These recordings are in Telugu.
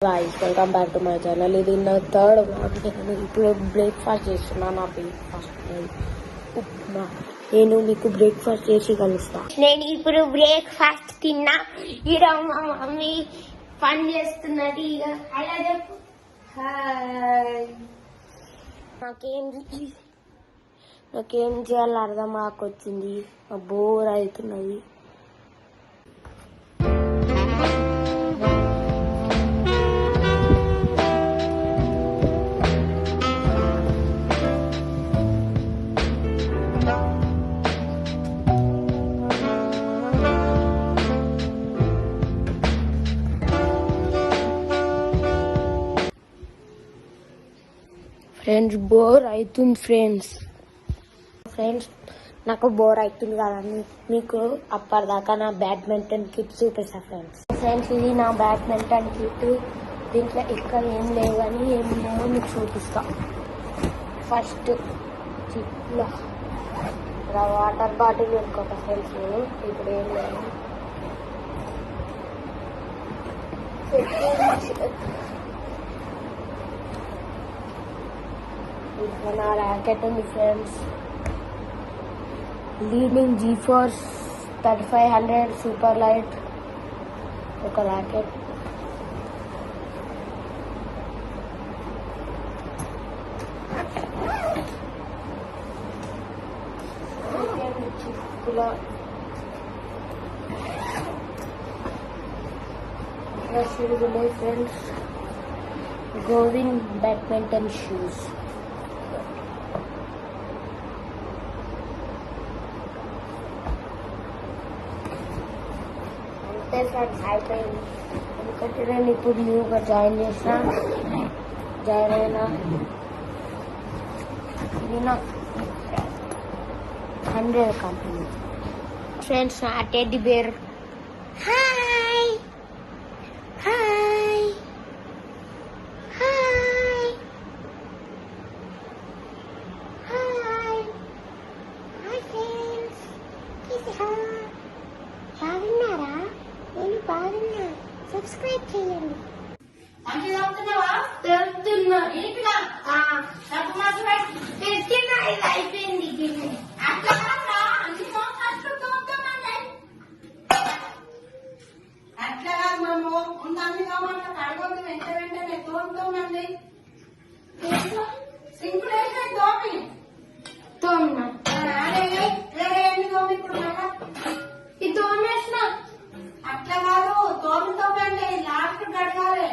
Guys, welcome back to my channel. ఇది నా థర్డ్ వ్లాగ్. నేను ఇప్పుడు బ్రేక్ఫాస్ట్ చేస్తున్నా. నా బ్రేక్ఫాస్ట్ ఉప్మా. నేను మీకు బ్రేక్ఫాస్ట్ చేసి కలుస్తా. నేను ఇప్పుడు బ్రేక్ఫాస్ట్ తిన్నా. ఈడ మా మమ్మీ పని చేస్తున్నది. ఇక అలా చెప్పు. నాకేం చేయాలో అర్థం కాకొచ్చింది. బోర్ అవుతున్నది. ఫ్రెండ్స్ బోర్ అవుతుంది. ఫ్రెండ్స్ నాకు బోర్ అవుతుంది కదండి. మీకు అప్పటిదాకా నా బ్యాడ్మింటన్ కిట్ చూపిస్తా ఫ్రెండ్స్. ఇది నా బ్యాడ్మింటన్ కిట్. దీంట్లో ఇక్కడ ఏం లేవు కానీ ఏమేమో మీకు చూపిస్తా. ఫస్ట్ చిట్లా వాటర్ బాటిల్ పెట్టుకోట ఫ్రెండ్స్. నేను ఇప్పుడు ఏం లేదు. నా ర్యాకెట్ ఉంది friends. Li-Ning G Force 3500 super light ఒక racket. Friends Govind badminton shoes. Friends అయిపోయింది. ఎందుకంటే నేను ఇప్పుడు న్యూగా జాయిన్ అయినా. ఇది నా 100 కంపెనీ. ఫ్రెండ్స్ నా teddy bear. Hi hi hi hi hi friends. బాగున్నారా? నేను బాగున్నా. సబ్స్క్రైబ్ చేయండి. అయిపోయింది. అట్లా కాదు మేము ఉందని కడగొద్దు. వెంటనే తోముతోమండి. సింపుల్ అయితే తోమి తోమన్నా తోమి. ఇప్పుడు ఇది తోమేసిన. అట్లా కాదు తోముతోమండి. లాస్ట్ కడగాలి.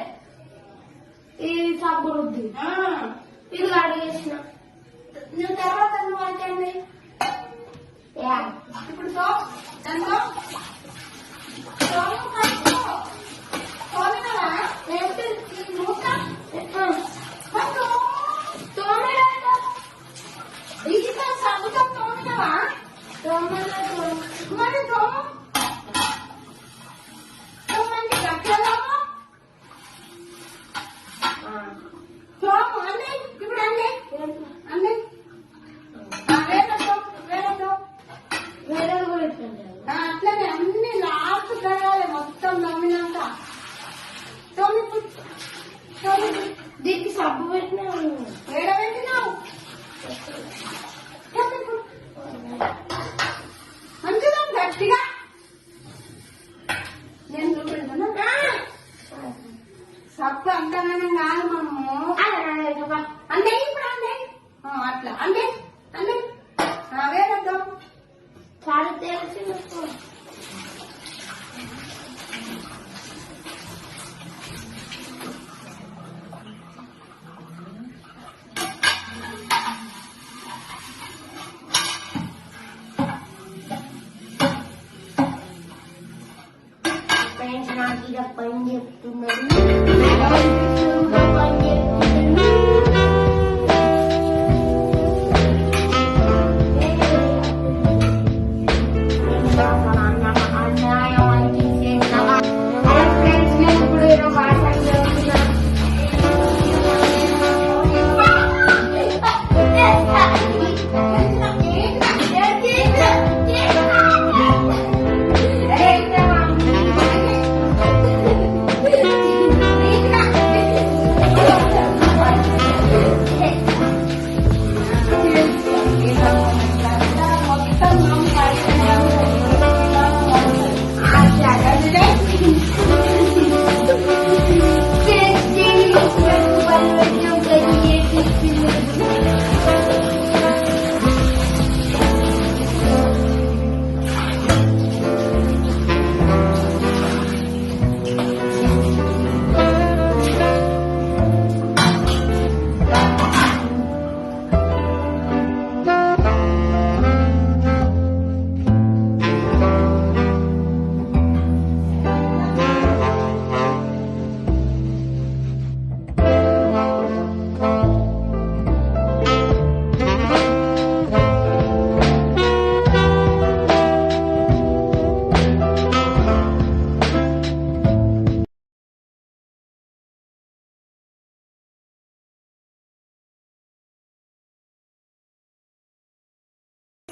ఇది సబ్బు రుద్ది ఇది అడిగేసిన. నువ్వు తర్వాత నువ్వు అంటే ఇప్పుడు దాంతో అట్లనే అన్ని లాస్ట్ కడగాలి. మొత్తం నమ్మినాక దీనికి సబ్బు పెట్టినా ఏడబెట్టినావు. మంచిగా గట్టిగా నేను చూపెడతాను. సబ్బు అంతగానే కాదు మనము. అంటే ఇప్పుడు అంటే అట్లా అంటే అంటే వేరేద్దాం. చాలా తెలిసి ఫ్రెండ్స్ నాకు ఇక పని చెప్తున్నాను. పని చెప్తున్నాను.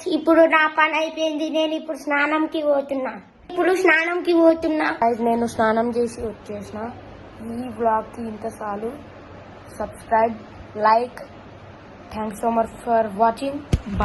ఇప్పుడు నా పని అయిపోయింది. నేను ఇప్పుడు స్నానంకి పోతున్నా. నేను స్నానం చేసి వచ్చేసిన. ఈ బ్లాగ్ కి ఇంత చాలు. Subscribe, like. Thanks so much for watching.